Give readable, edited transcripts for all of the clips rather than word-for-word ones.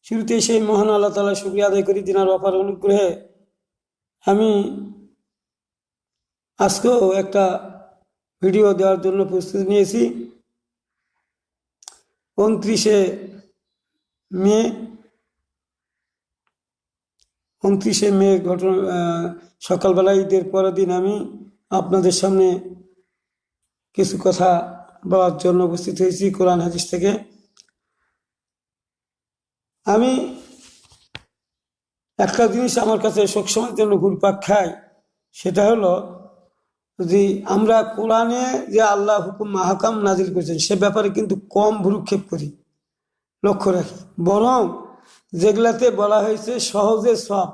শুরুতে সেই মহান আল্লাহ তাআলা শুকরিয়া আদায় করি, তিনার অপার অনুগ্রহে আমি আজকেও একটা ভিডিও দেওয়ার জন্য প্রস্তুতি নিয়েছি। 29শে মে ঘটনা, সকালবেলা ঈদের পরের দিন আমি আপনাদের সামনে কিছু কথা বলার জন্য উপস্থিত হয়েছি কোরআন হাদিস থেকে। আমি একটা জিনিস আমার কাছে সবসময়ের জন্য ঘুরপাক খায়, সেটা হলো যদি আমরা কোরআনে যে আল্লাহ হুকুম মাহকাম নাজিল করেছেন সে ব্যাপারে কিন্তু কম ভ্রুক্ষেপ করি, লক্ষ্য রাখি, বরং যেগুলাতে বলা হয়েছে সহজে সব,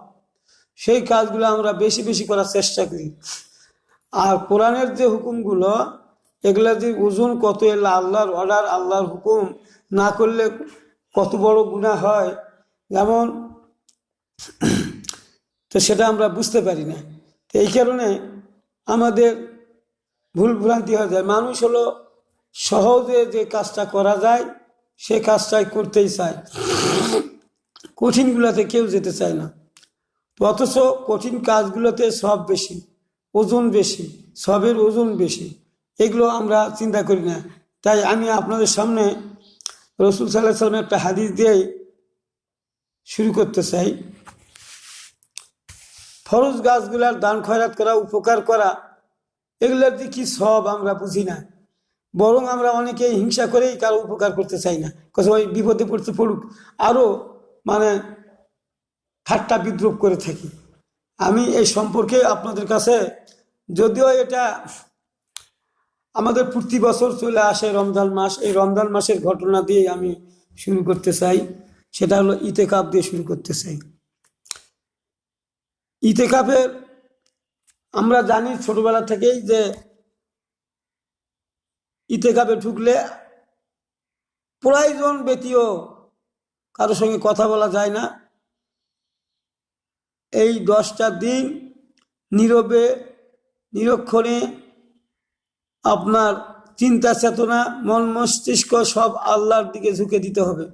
সেই কাজগুলো আমরা বেশি বেশি করার চেষ্টা করি। আর কোরআনের যে হুকুমগুলো, এগুলা যে ওজন কত, এলা আল্লাহর অর্ডার, আল্লাহর হুকুম না করলে কত বড় গুনাহ হয়, যেমন তো সেটা আমরা বুঝতে পারি না। তো এই কারণে আমাদের ভুল ভ্রান্তি হয়ে যায়। মানুষ হলো সহজে যে কাজটা করা যায় সে কাজটাই করতেই চায়, কঠিনগুলোতে কেউ যেতে চায় না। অথচ কঠিন কাজগুলোতে সব বেশি, ওজন বেশি, সবের ওজন বেশি, এগুলো আমরা চিন্তা করি না। তাই আমি আপনাদের সামনে রাসূল সাল্লাল্লাহু আলাইহি ওয়াসাল্লামের একটা হাদিস দিয়ে শুরু করতে চাই। ফরজ গাছগুলার দান খয়রাত করা, উপকার করা, এগুলোর দিয়ে কি সব আমরা বুঝি না, বরং আমরা অনেকেই হিংসা করেই কারো উপকার করতে চাই না, ওই বিপদে পড়তে পড়ুক, আরও মানে ঠাট্টা বিদ্রুপ করে থাকি। আমি এই সম্পর্কে আপনাদের কাছে, যদিও এটা আমাদের প্রতি বছর চলে আসে রমজান মাস, এই রমজান মাসের ঘটনা দিয়ে আমি শুরু করতে চাই। সেটা হলো ইতেকাফ দিয়ে শুরু করতে চাই। ইতেকাফের আমরা জানি ছোটবেলা থেকেই যে ইতেকাফে ঢুকলে প্রয়োজন ব্যতীত কারোর সঙ্গে কথা বলা যায় না। এই 10টা দিন নীরবে নিরক্ষণে আপনার চিন্তা চেতনা, মন মস্তিষ্ক সব আল্লাহর দিকে ঝুঁকে দিতে হবে,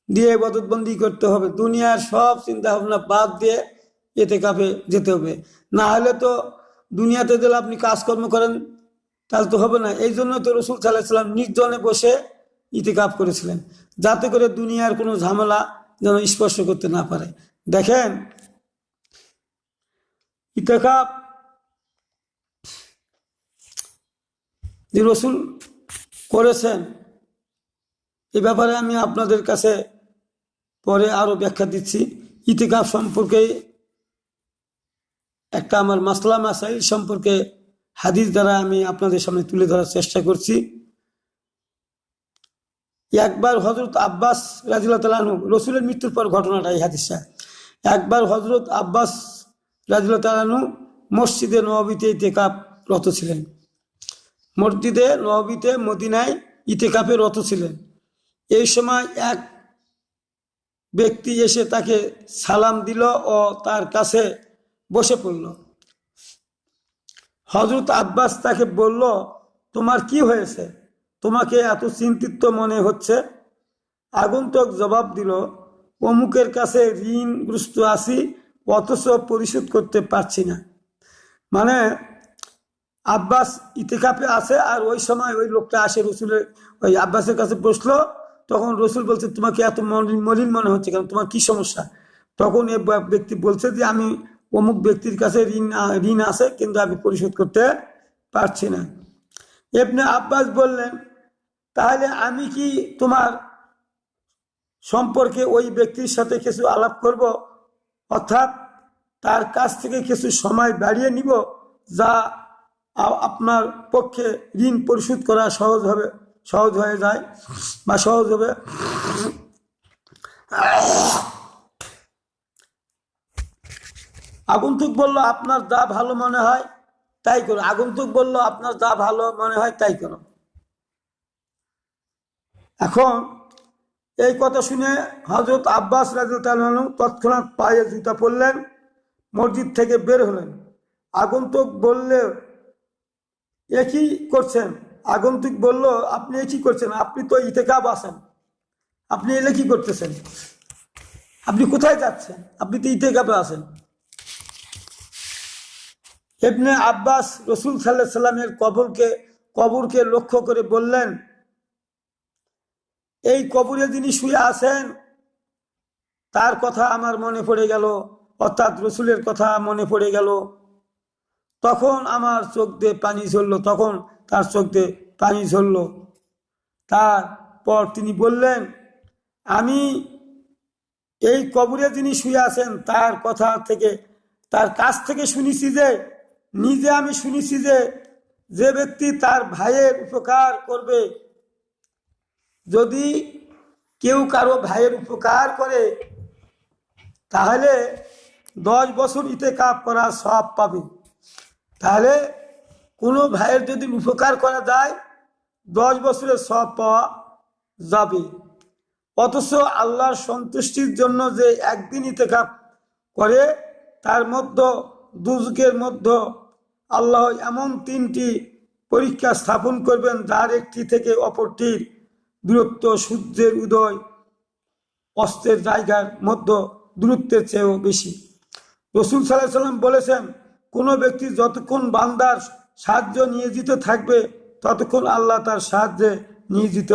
দিয়ে ইবাদতবন্দি করতে হবে, দুনিয়ার সব চিন্তা ভাবনা বাদ দিয়ে ইতিকাফে যেতে হবে। না হলে তো দুনিয়াতে যদি আপনি কাজকর্ম করেন তাহলে তো হবে না। এই জন্য তো রাসূল সাল্লাল্লাহু আলাইহি ওয়াসাল্লাম নির্জনে বসে ইতিকাফ করেছিলেন, যাতে করে দুনিয়ার কোনো ঝামেলা যেন স্পর্শ করতে না পারে। দেখেন, ইতিকাফ যে রাসূল করেছেন এ ব্যাপারে আমি আপনাদের কাছে পরে আরো ব্যাখ্যা দিচ্ছি। ইতিকাফ সম্পর্কে একটা আমার মাসলা মাসাইল সম্পর্কে হাদিস দ্বারা আমি আপনাদের সামনে তুলে ধরার চেষ্টা করছি। একবার হযরত আব্বাস রাদিয়াল্লাহু তাআলা আনহু, রাসূলের মৃত্যুর পর ঘটনাটা এই হাদিসটা, একবার হযরত আব্বাস রাদিয়াল্লাহু তাআলা আনহু মসজিদে নববীতে ইতিকাফরত ছিলেন। মসজিদে নববীতে মদিনায় ইতিকাফে রত ছিলেন। এই সময় এক ব্যক্তি এসে তাকে সালাম দিল ও তার কাছে বসে পড়ল। হযরত আব্বাস তাকে বলল, তোমার কি হয়েছে, তোমাকে এত চিন্তিত মনে হচ্ছে? আগন্তুক জবাব দিল, অমুকের কাছে ঋণগ্রস্ত আছি, অথচ পরিশোধ করতে পারছি না। মানে আব্বাস ইতিকাফে আছে আর ওই সময় ওই লোকটা আসে রসুলের, ওই আব্বাসের কাছে বসলো। তখন রসুল বলছে, তোমাকে এত মলিন মনে হচ্ছে কেন, তোমার কি সমস্যা? তখন এই ব্যক্তি বলছে যে আমি অমুক ব্যক্তির কাছে ঋণ আছে, কিন্তু আমি পরিশোধ করতে পারছি না। ইবনে আব্বাস বললেন, তাহলে আমি কি তোমার সম্পর্কে ওই ব্যক্তির সাথে কিছু আলাপ করব, অর্থাৎ তার কাছ থেকে কিছু সময় বাড়িয়ে নিব, যা আপনার পক্ষে ঋণ পরিশোধ করা সহজ হয়ে যায় বা সহজ হবে। আগন্তুক বলল, আপনার যা ভালো মনে হয় তাই করো। আগন্তুক বলল, আপনার যা ভালো মনে হয় তাই করো। এখন এই কথা শুনে হযরত আব্বাস রাদিয়াল্লাহু আনহু তৎক্ষণাৎ পায়ে জুতা পরলেন, মসজিদ থেকে বের হলেন। আগন্তুক বললে, এ কি করছেন, আগন্তুক বলল, আপনি কি করছেন? আপনি তো ইতেকাব আছেন, আপনি এলে কি করতেছেন? আপনি কোথায় যাচ্ছেন? আপনি তো ইতেকাবে আছেন। ইবনে আব্বাস রসুল সাল্লাল্লাহু আলাইহি সাল্লামের কবরকে লক্ষ্য করে বললেন, এই কবরে যিনি শুয়ে আছেন তার কথা আমার মনে পড়ে গেল, অর্থাৎ রসুলের কথা মনে পড়ে গেল। তখন আমার চোখ দিয়ে পানি ঝরলো, তখন তার চোখ দিয়ে পানি ঝরলো। তারপর তিনি বললেন, আমি এই কবরে যিনি শুয়ে আছেন তার কথা থেকে, তার কাছ থেকে শুনেছি যে, নিজে আমি শুনেছি যে, যে ব্যক্তি তার ভাইয়ের উপকার করবে, যদি কেউ কারো ভাইয়ের উপকার করে তাহলে 10 বছর ইতেকাব করার সওয়াব পাবে। তাহলে কোনো ভাইয়ের যদি উপকার করা যায় 10 বছরের সওয়াব পাওয়া যাবে। অথচ আল্লাহর সন্তুষ্টির জন্য যে একদিন ইতেকাব করে, তার মধ্যে দুজকের মধ্যে আল্লাহ এমন 3টি পরীক্ষা স্থাপন করবেন, যার একটি থেকে অপরটির দূরত্ব সূর্যের উদয় অস্তের জায়গার মধ্যে দূরত্বের চেয়েও বেশি। রসুল সাল্লাল্লাহু আলাইহি সাল্লাম বলেছেন, কোনো ব্যক্তি যতক্ষণ বান্দার সাহায্য নিয়োজিত থাকবে ততক্ষণ আল্লাহ তার সাহায্যে নিয়োজিত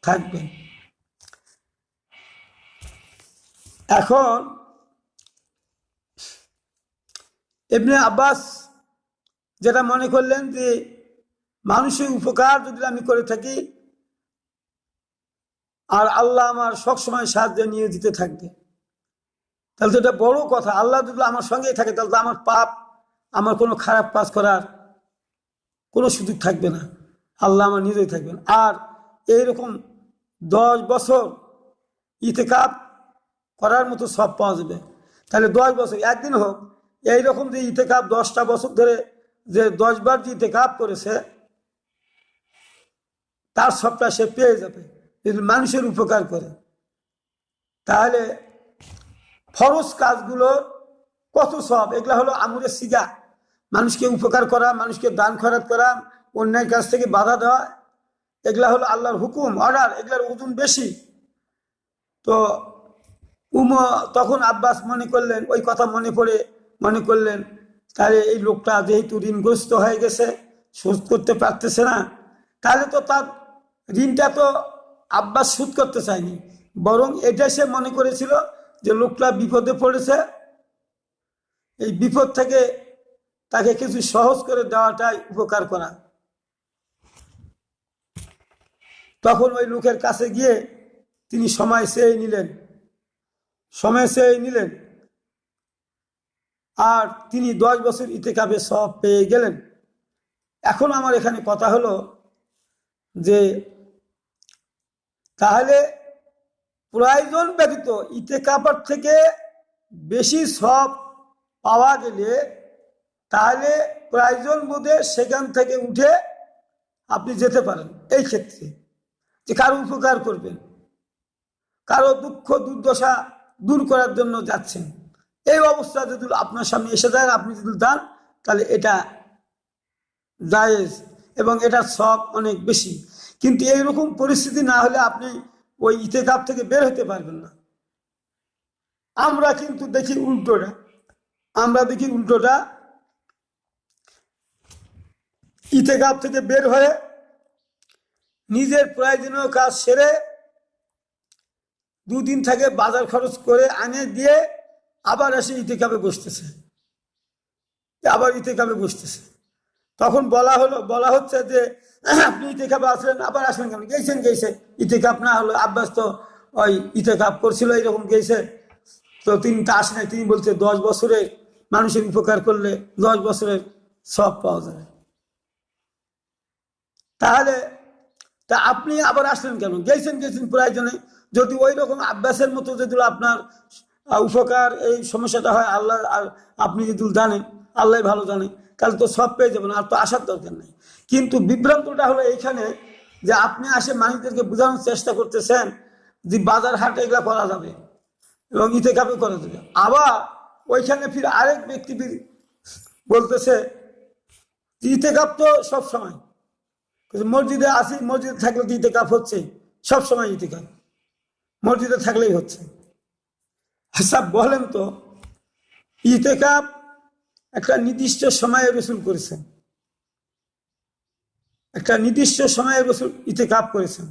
থাকবেন। এখন ইবনে আব্বাস যেটা মনে করলেন যে, মানুষের উপকার যদি আমি করে থাকি আর আল্লাহ আমার সবসময় সাহায্যে নিয়োজিত থাকবে, তাহলে তো এটা বড় কথা। আল্লাহ যদি আমার সঙ্গেই থাকে তাহলে তো আমার পাপ, আমার কোনো খারাপ কাজ করার কোনো সুযোগ থাকবে না, আল্লাহ আমার নিজেই থাকবেন। আর এইরকম 10 বছর ইতেকাব করার মতো সব পাওয়া যাবে। তাহলে 10 বছর, একদিন হোক, এইরকম যে ইতেকাব 10টা বছর ধরে যে 10 বার যে ইতেকাব করেছে তার সবটা সে পেয়ে যাবে যদি মানুষের উপকার করে। তাহলে ফরজ কাজগুলোর কত সব, এগুলা হলো আমুরে সিগা, মানুষকে উপকার করা, মানুষকে দান খয়রাত করা, অন্যায় কাজ থেকে বাধা দেওয়া, এগুলা হলো আল্লাহর হুকুম, অর্ডার, এগুলার ওজন বেশি। তো তখন আব্বাস মনে করলেন, ওই কথা মনে করলেন, তাহলে এই লোকটা যেহেতু ঋণগ্রস্ত হয়ে গেছে, শোধ করতে পারতেছে না, তাহলে তো তার ঋণটা তো আব্বাস শোধ করতে চায়নি, বরং এটা সে মনে করেছিল যে লোকটা বিপদে পড়েছে, এই বিপদ থেকে তাকে কিছু সহজ করে দেওয়াটাই উপকার করা। তখন ওই লোকের কাছে গিয়ে তিনি সময় চেয়ে নিলেন, আর তিনি 10 বছর ইতেকাবে সওয়াব পেয়ে গেলেন। এখন আমার এখানে কথা হলো যে, তাহলে প্রয়োজন ব্যতীত ইতেকাবার থেকে বেশি সওয়াব পাওয়া গেলে তাহলে প্রয়োজন বোধে সেখান থেকে উঠে আপনি যেতে পারেন। এই ক্ষেত্রে যে কারো উপকার করবেন, কারো দুঃখ দুর্দশা দূর করার জন্য যাচ্ছেন, এই অবস্থা যদি আপনার সামনে এসে যায়, আপনি যদি দান, তাহলে এটা জায়েজ এবং এটার সওয়াব অনেক বেশি। কিন্তু এইরকম পরিস্থিতি না হলে আপনি ওই ইতেকাব থেকে বের হতে পারবেন না। আমরা কিন্তু দেখি উল্টোটা, ইতেকাব থেকে বের হয়ে নিজের প্রয়োজনীয় কাজ সেরে 2 দিন থেকে বাজার খরচ করে আনে দিয়ে আবার এসে ইতেকাবে বসতেছে। তখন বলা হচ্ছে যে, আপনি ইতেকাবে আসলেন, আবার আসলেন কেন? গেছে ইতেকাব না হলো, আব্বাস তো ওই ইতেকাব করছিল, এইরকম গেছে, তো তিনি তা আসেন। তিনি বলছে 10 বছরে মানুষের উপকার করলে 10 বছরের সওয়াব পাওয়া যাবে। তাহলে তা আপনি আবার আসলেন কেন? গেছেন প্রয়োজনে। যদি ওই রকম আব্বাসের মতো যদি আপনার উপকার, এই সমস্যাটা হয়, আল্লাহ আপনি যদি জানেন, আল্লাহ ভালো জানে, তাহলে তো সব পেয়ে যাবেন, আর তো আসার দরকার নেই। কিন্তু বিভ্রান্তটা হলো এইখানে যে, আপনি আসে মানুষদেরকে বোঝানোর চেষ্টা করতেছেন যে বাজার হাট এগুলা করা যাবে এবং ইতেকাবে করা যাবে। আবার ওইখানে ফির আরেক ব্যক্তি বলতেছে ইতেকাব তো সব সময়, মসজিদে আসি, মসজিদে থাকলে তো ইতিকাফ হচ্ছে, সবসময় ইতিকাফ মসজিদে থাকলেই হচ্ছে। আচ্ছা বলেন তো, ইতিকাফ একটা নির্দিষ্ট সময়ে রসুল করেছেন, একটা নির্দিষ্ট সময়ে রসুল ইতিকাফ করেছেন,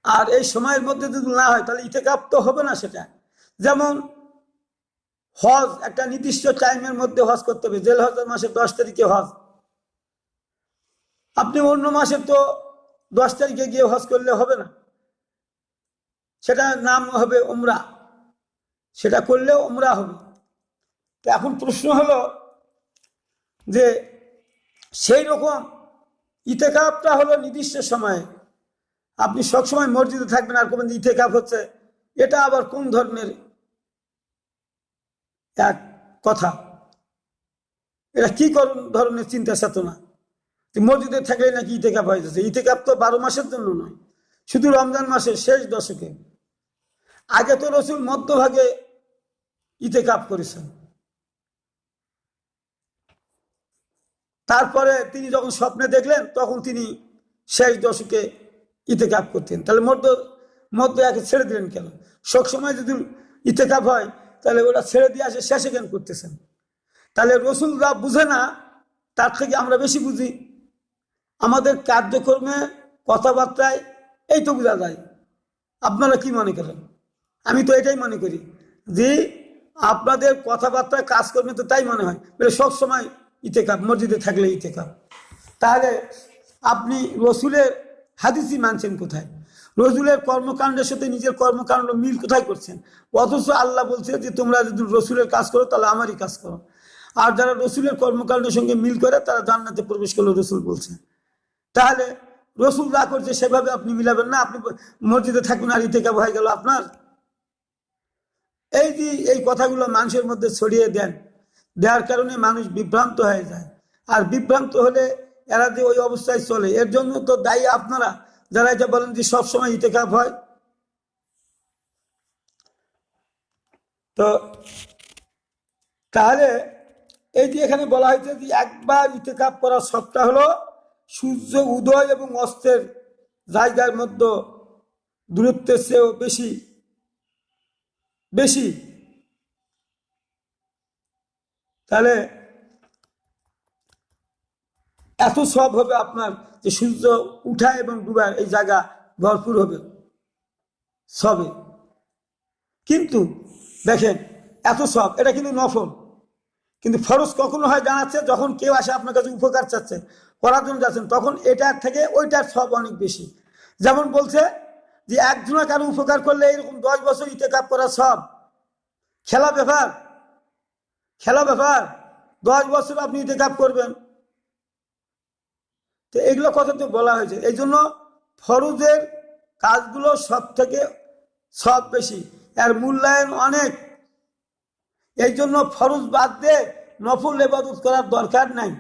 আর এই সময়ের মধ্যে যদি না হয় তাহলে ইতিকাফ তো হবে না সেটা। যেমন হজ, একটা নির্দিষ্ট টাইমের মধ্যে হজ করতে হবে, জেল হজের মাসের 10 তারিখে হজ। আপনি অন্য মাসে তো 10 তারিখে গিয়ে হজ করলে হবে না, সেটা নাম হবে উমরা, সেটা করলেও উমরা হবে। তো এখন প্রশ্ন হলো যে সেই রকম ইতিকাফটা হলো নির্দিষ্ট সময়ে, আপনি সবসময় মসজিদে থাকবেন আর করবেন ইতিকাফ হচ্ছে, এটা আবার কোন ধরনের এক কথা? এটা কি ধরনের চিন্তা চেতনা? মসজিদে থাকলে নাকি ইতিকাফ হয়ে যাচ্ছে? ইতিকাফ তো 12 মাসের জন্য নয়, শুধু রমজান মাসের শেষ দশকে। আগে তো রসুল মধ্যভাগে ইতিকাফ করেছেন, তারপরে তিনি যখন স্বপ্নে দেখলেন তখন তিনি শেষ দশকে ইতিকাফ করতেন। তাহলে মধ্য একে ছেড়ে দিলেন কেন? সবসময় যদি ইতিকাফ হয় তাহলে ওটা ছেড়ে দিয়ে আসে শেষে কেন করতেছেন? তাহলে রসুলরা বুঝে না, তার থেকে আমরা বেশি বুঝি। আমাদের কার্যক্রমে কথাবার্তায় এই তো বোঝা যায়। আপনারা কি মনে করেন? আমি তো এটাই মনে করি যে আপনাদের কথাবার্তায় কাজকর্মে তো তাই মনে হয়, সব সময় ইতিকাফ, মসজিদে থাকলে ইতিকাফ। তাহলে আপনি রসুলের হাদিসই মানছেন কোথায়? রসুলের কর্মকাণ্ডের সাথে নিজের কর্মকাণ্ড মিল কোথায় করছেন? অথচ আল্লাহ বলছে যে তোমরা যদি রসুলের কাজ করো তাহলে আমারই কাজ করো, আর যারা রসুলের কর্মকাণ্ডের সঙ্গে মিল করে তারা জান্নাতে প্রবেশ করলো, রসুল বলছে। তাহলে রসুল যা করছে সেভাবে আপনি মিলাবেন না, আপনি মসজিদে থাকবেন আর ইতিকাফ হয়ে গেল আপনার। এই যে এই কথাগুলো মানুষের মধ্যে ছড়িয়ে দেওয়ার কারণে মানুষ বিভ্রান্ত হয়ে যায়, আর বিভ্রান্ত হলে এরা যে ওই অবস্থায় চলে, এর জন্য তো দায়ী আপনারা যারা এটা বলেন যে সবসময় ইতিকাফ হয়। তো তাহলে এই যে এখানে বলা হয়েছে যে একবার ইতিকাফ করার সবটা হলো সূর্য উদয় এবং অস্তের জায়গার মধ্যে দূরত্বের চেয়েও বেশি বেশি। তাহলে এত সব হবে আপনার যে সূর্য উঠা এবং ডুবার এই জায়গা ভরপুর হবে সবে। কিন্তু দেখেন এত সব, এটা কিন্তু নফল। কিন্তু ফরজ কখনো হয় জানাচ্ছে যখন কেউ আসে আপনার কাছে উপকার চাচ্ছে, করার জন্য যাচ্ছেন, তখন এটার থেকে ওইটার সব অনেক বেশি। যেমন বলছে যে একজনা কারো উপকার করলে এরকম 10 বছর ইতিকাফ করা সব। খেলা ব্যাপার, খেলা ব্যাপার, 10 বছর আপনি ইতিকাফ করবেন। তো এগুলো কথা তো বলা হয়েছে, এই জন্য ফরজের কাজগুলো সব থেকে সব বেশি, এর মূল্যায়ন অনেক। এই জন্য ফরজ বাদ দিয়ে নফল ইবাদত করার দরকার নাই,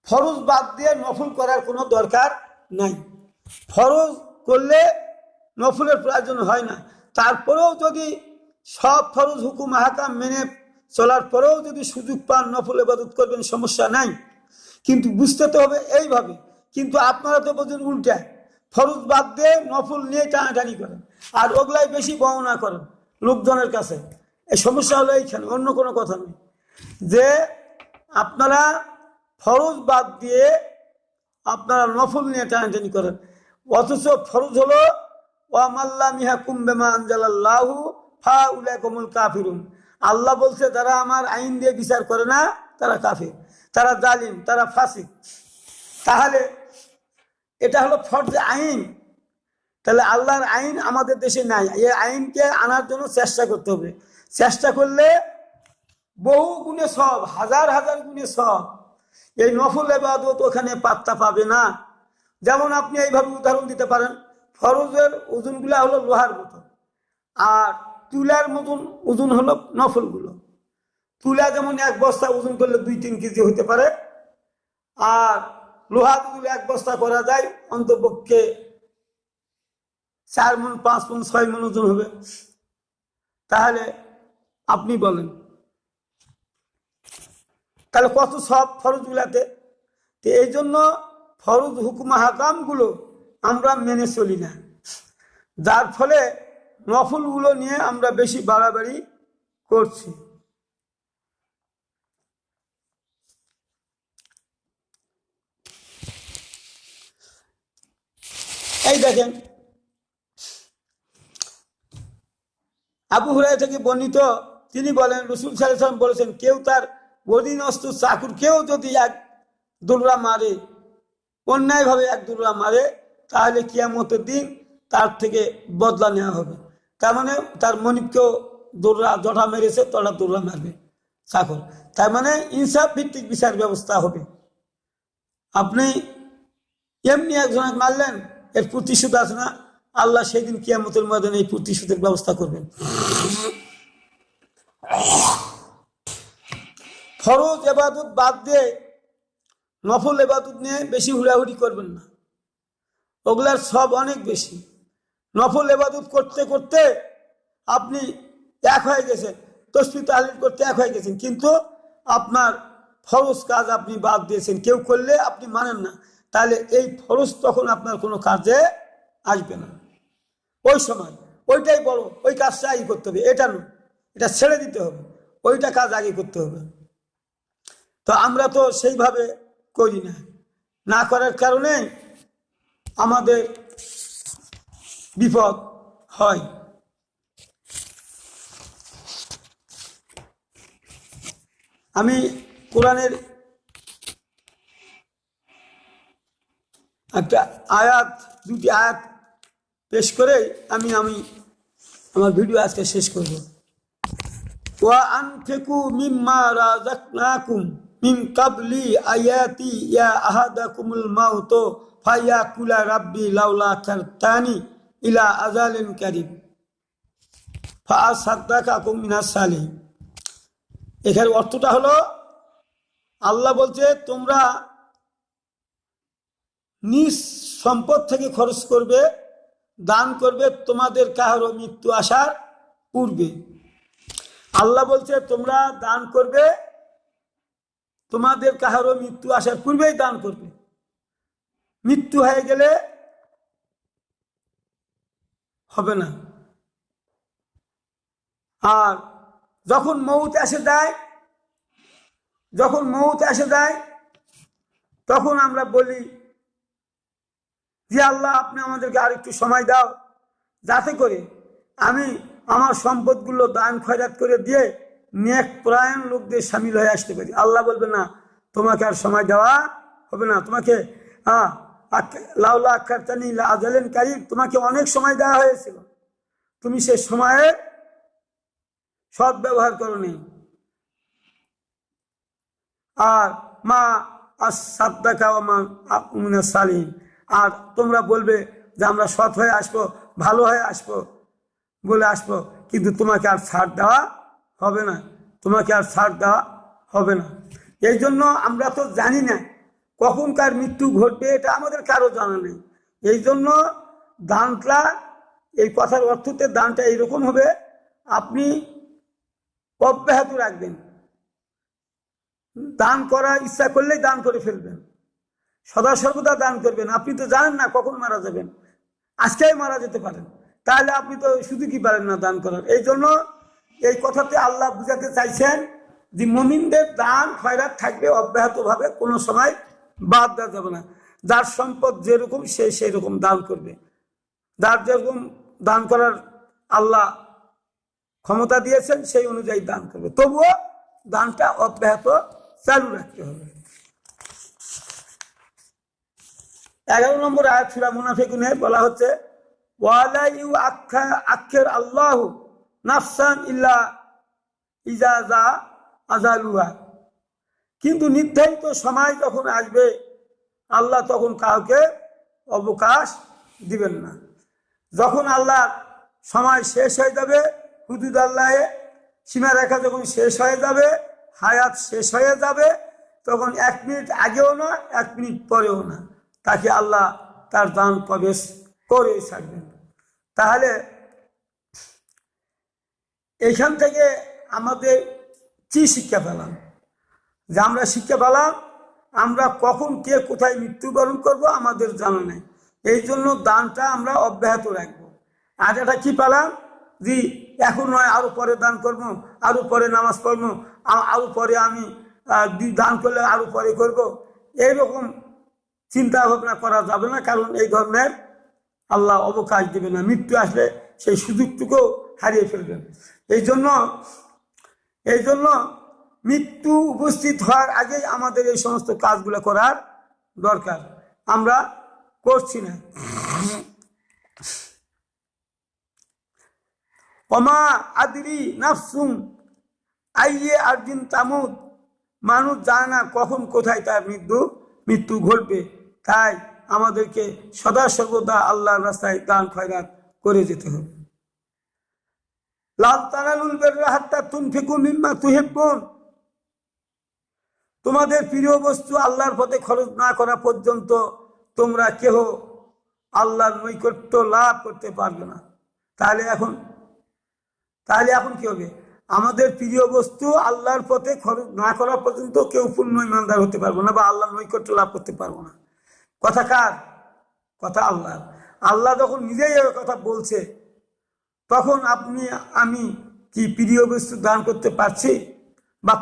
ফরজ বাদ দিয়ে নফল করার কোনো দরকার নাই। ফরজ করলে নফলের প্রয়োজন হয় না। তারপরেও যদি সব ফরজ হুকুম আহকাম মেনে চলার পরেও যদি সুযোগ পান নফল ইবাদত করবেন, সমস্যা নাই। কিন্তু বুঝতে তো হবে এইভাবে। কিন্তু আপনারা তো বোঝেন উল্টা, ফরজ বাদ দিয়ে নফল নিয়ে টানাটানি করেন, আর ওগুলাই বেশি বর্ণনা করেন লোকজনের কাছে। এই সমস্যা হলো এইখানে, অন্য কোনো কথা নেই। যে আপনারা ফরজ বাদ দিয়ে আপনারা নফল নিয়ে টানাটানি করেন, অথচ ফরজ হলো ওয়ামাল্লাম ইয়াহকুম বিমা আনজালাল্লাহু ফাউলাইকুমুল কাফিরুন। আল্লাহ বলছে যারা আমার আইন দিয়ে বিচার করে না তারা কাফির, তারা জালিম, তারা ফাসিক। তাহলে এটা হলো ফরজ আইন। তাহলে আল্লাহর আইন আমাদের দেশে নাই, এই আইনকে আনার জন্য চেষ্টা করতে হবে। চেষ্টা করলে বহু গুণে সব, হাজার হাজার গুণে সব। এই নফল ইবাদত ওখানে পাত্তা পাবে না। যেমন আপনি এইভাবে উদাহরণ দিতে পারেন, ফরজের ওজনগুলা হলো লোহার মতো, আর তুলার মতন ওজন হলো নফলগুলো। তুলা যেমন 1 বস্তা ওজন করলে 2-3 কেজি হতে পারে, আর লোহা যদি 1 বস্তা করা যায় অন্তপক্ষে 4 মণ, 5 মণ, 6 মণ ওজন হবে। তাহলে আপনি বলেন তাহলে কত সব ফরজ গুলাতে। তো এই জন্য ফরজ হুকুম হাকামগুলো আমরা মেনে চলি না, যার ফলে নফলগুলো নিয়ে আমরা বেশি বাড়াবাড়ি করছি। এই দেখেন, আবু হুরায়রা থেকে বর্ণিত, তিনি বলেন রাসূল সাল্লাল্লাহু আলাইহি ওয়াসাল্লাম বলেছেন, কেউ তার অধীনস্থ চাকরকেও যদি এক দোররা মারে, অন্যায়ভাবে এক দোররা মারে, তাহলে কিয়ামতের দিন তার থেকে বদলা নেওয়া হবে। তার মানে তার মনিবকেও দোররা জটা মেরেছে, তটা দোররা মারবে চাকর। তার মানে ইনসাফ ভিত্তিক বিচার ব্যবস্থা হবে। আপনি এমনি একজনকে মারলেন, এর প্রতিশোধ আছে না, আল্লাহ সেদিন কিয়ামতের ময়দানে এই প্রতিশোধের ব্যবস্থা করবেন। ফরজ ইবাদত বাদ দিয়ে নফল ইবাদত নিয়ে বেশি হুড়াহুড়ি করবেন না, ওগুলার সব অনেক বেশি। নফল ইবাদত করতে করতে আপনি এক হয়ে গেছেন, তাসবিহ তাহলিল করতে এক হয়ে গেছেন, কিন্তু আপনার ফরজ কাজ আপনি বাদ দিয়েছেন। কেউ করলে আপনি মানেন না, তাহলে এই ফরজ তখন আপনার কোনো কাজে আসবে না। ওই সময় ওইটাই বড়, ওই কাজটা আগে করতে হবে, এটা নয়, এটা ছেড়ে দিতে হবে, ওইটা কাজ আগে করতে হবে। তো আমরা তো সেইভাবে করি না, না করার কারণে আমাদের বিপদ হয়। আমি কোরআনের একটা আয়াত, দুটি আয়াত পেশ করে আমি আমার ভিডিও আজকে শেষ করব। ওয়া আনফিকু মিম্মা রাযাকনাকুম মিন ক্বাবলি আয়াতি ইয়া আহাদাকুমুল মাউত ফায়াকুলা রাব্বি লাউলা আখারতানি ইলা আজালিন কারীব ফাআসাদদাকাকুম মিনাস সালিহিন। এখানে অর্থটা হলো, আল্লাহ বলছে তোমরা নিজ সম্পদ থেকে খরচ করবে, দান করবে তোমাদের কারো মৃত্যু আসার পূর্বে। আল্লাহ বলছে তোমরা দান করবে, তোমাদের কারো মৃত্যু আসার পূর্বেই দান করবে। মৃত্যু হয়ে গেলে হবে না। আর যখন মউত এসে যায়, তখন আমরা বলি যে আল্লাহ আপনি আমাদেরকে আরেকটু সময় দাও, যাতে করে আমি আমার সম্পদগুলো দান খয়রাত করে দিয়ে নেক পরায়ণ লোকদের সামিল হয়ে আসতে পারি। আল্লাহ বলবে না, তোমাকে আর সময় দেওয়া হবে না, তোমাকে লাউলা আখারতানি ইলা আজালিন কারীব, তোমাকে অনেক সময় দেওয়া হয়েছিল, তুমি সে সময়ে সৎ ব্যবহার করোনি। আর মা আসাদদাকা ওয়া মা মিনাস সালিহিন, আর তোমরা বলবে যে আমরা সৎ হয়ে আসবো, ভালো হয়ে আসবো বলে আসবো, কিন্তু তোমাকে আর ছাড় দেওয়া হবে না, তোমাকে আর ছাড় দেওয়া হবে না। এই জন্য আমরা তো জানি না কখন কার মৃত্যু ঘটবে, এটা আমাদের কারো জানা নেই। এই জন্য দানটা, এই কথার অর্থতে দানটা এইরকম হবে, আপনি অব্যাহত রাখবেন, দান করা ইচ্ছা করলেই দান করে ফেলবেন, সদা সর্বদা দান করবেন। আপনি তো জানেন না কখন মারা যাবেন, আজকেই মারা যেতে পারেন, তাহলে আপনি তো শুধু কি পারেন না দান করার। এই জন্য এই কথাতে আল্লাহ বুঝাতে চাইছেন যে মুমিনদের দান খয়রাত থাকবে অব্যাহতভাবে, কোনো সময় বাদ দেওয়া যাবে না। যার সম্পদ যেরকম সে সেই রকম দান করবে, যার যেরকম দান করার আল্লাহ ক্ষমতা দিয়েছেন সেই অনুযায়ী দান করবে, তবুও দানটা অব্যাহত চালু রাখতে হবে। 11 নম্বর আয়াত সূরা মুনাফিকুনে বলা হচ্ছে, ওয়ালা ইউআখির আল্লাহু নাফসান ইল্লা ইজা জা আজালুহা, কিন্তু নির্ধারিত সময় যখন আসবে আল্লাহ তখন কাউকে অবকাশ দিবেন না। যখন আল্লাহ সময় শেষ হয়ে যাবে, হুদুদ আল্লাহে সীমারেখা যখন শেষ হয়ে যাবে, হায়াত শেষ হয়ে যাবে, তখন 1 মিনিট আগেও না 1 মিনিট পরেও না, তাকে আল্লাহ তার দান প্রবেশ করে ছাড়বেন। তাহলে এইখান থেকে আমাদের কি শিক্ষা পেলাম? যে আমরা শিক্ষা পেলাম আমরা কখন কে কোথায় মৃত্যুবরণ করব আমাদের জানা নেই। এই জন্য দানটা আমরা অব্যাহত রাখবো। আর এটা কি পেলাম যে এখন নয় আরো পরে দান করবো, আরো পরে নামাজ পড়বো, আরো পরে আমি দান করলে আরো পরে করব, এইরকম চিন্তা ভাবনা করা যাবে না। কারণ এই ধরনের আল্লাহ অবকাশ দেবে না। মৃত্যু আসলে সেই সুযোগটুকু হারিয়ে ফেলবেন। এই জন্য মৃত্যু উপস্থিত হওয়ার আগেই আমাদের এই সমস্ত কাজগুলো করার দরকার। আমরা করছি না। ওমা আদরি নাফসুম আইয়ে আরদিন তামুত, মানুষ জানে না কখন কোথায় তার মৃত্যু ঘটবে। তাই আমাদেরকে সদা সর্বদা আল্লাহর রাস্তায় দান খয়রাত করে যেতে হবে। লান তানালুল বিররা হাত্তা তুনফিকু মিম্মা তুহিব্বুন, তোমাদের প্রিয় বস্তু আল্লাহর পথে খরচ না করা পর্যন্ত তোমরা কেহ আল্লাহর নৈকট্য লাভ করতে পারবে না। তাহলে এখন কি হবে? আমাদের প্রিয় বস্তু আল্লাহর পথে খরচ না করা পর্যন্ত কেউ পূর্ণ ইমানদার হতে পারবো না বা আল্লাহর নৈকট্য লাভ করতে পারবো না। কথা কার? কথা আল্লাহ। আল্লাহ যখন নিজেই এই কথা বলছে, তখন আমি কি প্রিয় বস্তু দান করতে পারছি বা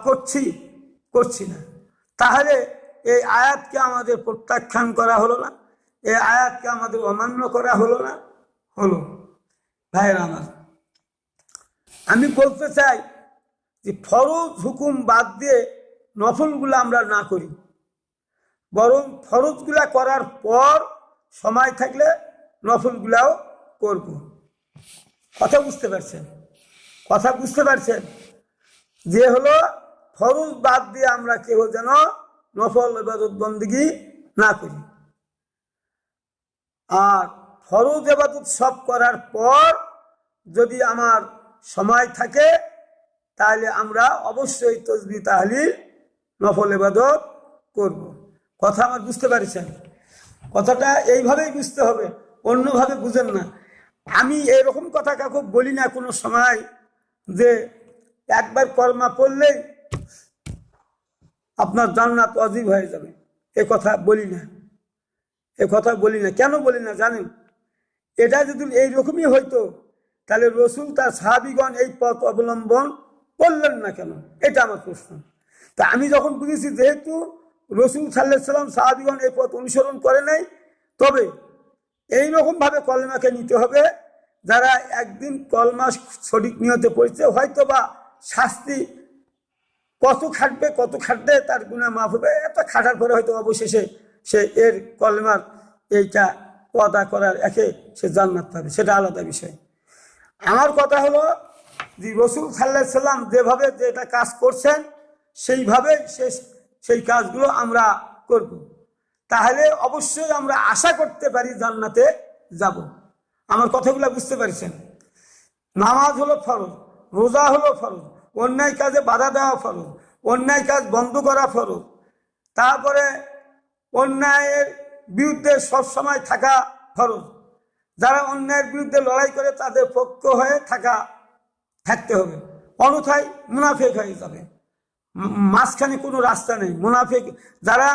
করছি না? তাহলে এই আয়াতকে আমাদের প্রত্যাখ্যান করা হলো না? এই আয়াতকে আমাদের অমান্য করা হলো না? হলো। ভাইয়েরা আমার, আমি বলতে চাই যে ফরজ হুকুম বাদ দিয়ে নফলগুলো আমরা না করি, বরং ফরজগুলা করার পর সময় থাকলে নফলগুলাও করব। কথা বুঝতে পারছেন? যে হলো ফরজ বাদ দিয়ে আমরা কেউ যেন নফল ইবাদত বন্দেগী না করি। আর ফরজ ইবাদত সব করার পর যদি আমার সময় থাকে, তাহলে আমরা অবশ্যই তাসবিহ তাহলিল নফল ইবাদত করব। কথা আমার বুঝতে পারছেন? কথাটা এইভাবেই বুঝতে হবে, অন্যভাবে বুঝেন না। আমি এরকম কথা কাউকে বলি না কোনো সময় যে একবার কলমা পড়লেই আপনার জান্নাত ওয়াজিব হয়ে যাবে। এ কথা বলি না। কেন বলি না জানেন? এটা যদি এইরকমই হইতো, তাহলে রসুল তার সাহাবীগণ এই পথ অবলম্বন করলেন না কেন? এটা আমার প্রশ্ন। তা আমি যখন বুঝেছি যেহেতু রসুল সাল্লাল্লাহু আলাইহি ওয়াসাল্লাম সাহাবীগণ এই পথ অনুসরণ করে নাই, তবে এইরকম ভাবে কলমাকে নিতে হবে। যারা একদিন কলমা সঠিক নিয়তে পড়ছে, হয়তো বা শাস্তি কত খাটবে তার গুনাহ মাফ হবে, এত খাটার পরে হয়তো অবশেষে সে এর কলমার এইটা ওয়াদা করার সে জান্নাত পাবে, সেটা আলাদা বিষয়। আমার কথা হলো যে রাসূল সাল্লাল্লাহু আলাইহি ওয়াসাল্লাম যেভাবে যেটা কাজ করছেন সেইভাবে সেই কাজগুলো আমরা করব। তাহলে অবশ্যই আমরা আশা করতে পারি জান্নাতে যাব। আমার কথাগুলো বুঝতে পারছেন? নামাজ হলো ফরজ, রোজা হলো ফরজ, অন্যায় কাজে বাধা দেওয়া ফরজ, অন্যায় কাজ বন্ধ করা ফরজ, তারপরে অন্যায়ের বিরুদ্ধে সবসময় থাকা ফরজ। যারা অন্যায়ের বিরুদ্ধে লড়াই করে তাদের পক্ষ হয়ে থাকতে হবে, অন্যথায় মুনাফিক হয়ে যাবে। মাঝখানে কোনো রাস্তা নেই। মুনাফিক যারা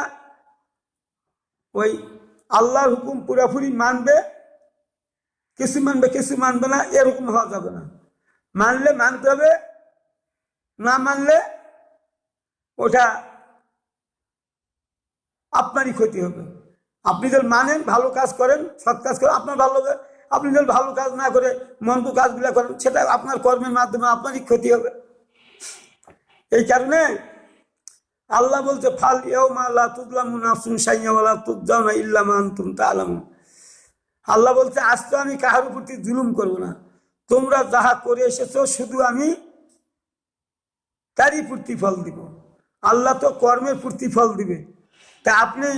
ওই আল্লাহর হুকুম পুরোপুরি মানবে, কিছু মানবে না, এরকম হওয়া যাবে না। মানলে মানতে হবে, না মানলে ওটা আপনারই ক্ষতি হবে। আপনি যদি মানেন, ভালো কাজ করেন, সৎ কাজ করেন, আপনার ভালো হবে। আপনি যদি ভালো কাজ না করে মন্দ কাজগুলো করেন, সেটা আপনার কর্মের মাধ্যমে আপনারই ক্ষতি হবে। এই কারণে আল্লাহ বলছে ফাল ইয়াউমা লা তুযলামু নাফসুন শাইআ ওয়া লা তুজজাউনা ইল্লা মা আনতুম তা'লামুন। আল্লাহ বলছে আজ তো আমি কাহার প্রতি জুলুম করব না, তোমরা যাহা করে এসেছো শুধু আমি তারই প্রতিফল দিব। আল্লাহ তো কর্মের প্রতিফল দিবে। তা আপনি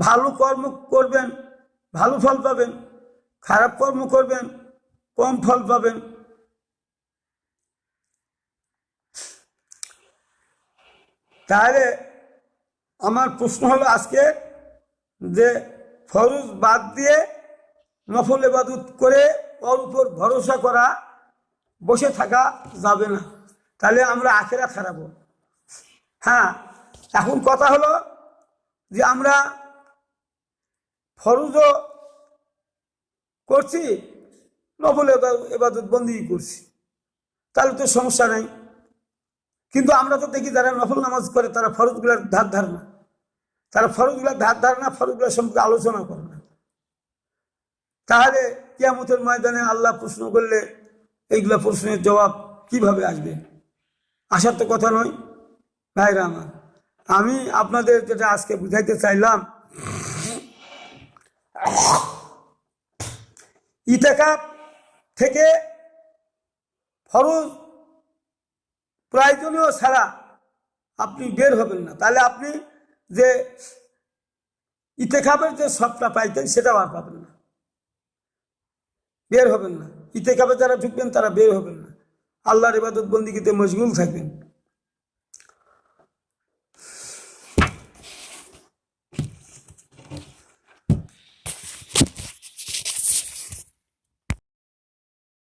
ভালো কর্ম করবেন, ভালো ফল পাবেন, খারাপ কর্ম করবেন, কম ফল পাবেন। তাহলে আমার প্রশ্ন হলো আজকে যে ফরজ বাদ দিয়ে নফল ইবাদত করে ওর উপর ভরসা করা, বসে থাকা যাবে না। তাহলে আমরা আখিরাত হারাবো। হ্যাঁ, এখন কথা হলো যে আমরা ফরজও করছি, নফল ইবাদত বন্দি করছি, তাহলে তো সমস্যা নাই। কিন্তু আমরা তো দেখি যারা নফল নামাজ করে তারা ফরজগুলার ধার ধার না, তারা ফরজগুলার ধার ধার না, ফরজগুলার সম্পর্কে আলোচনা করে না। তাহলে কিয়ামতের ময়দানে আল্লাহ প্রশ্ন করলে এইগুলা প্রশ্নের জবাব কিভাবে আসবে? আসার তো কথা নয়। ভাইরা আমার, আমি আপনাদের যেটা আজকে বুঝাইতে চাইলাম, ইতিকাফ থেকে ফরজ প্রয়োজনীয় ছাড়া আপনি বের হবেন না। তাহলে আপনি যে ইতিকাফের যে সবটা পাইতেন সেটাও আর পাবেন না, বের হবেন না। ইতিকাফে যারা ঢুকবেন তারা বের হবেন না, আল্লাহর ইবাদত বন্দিগিতে মশগুল থাকবেন।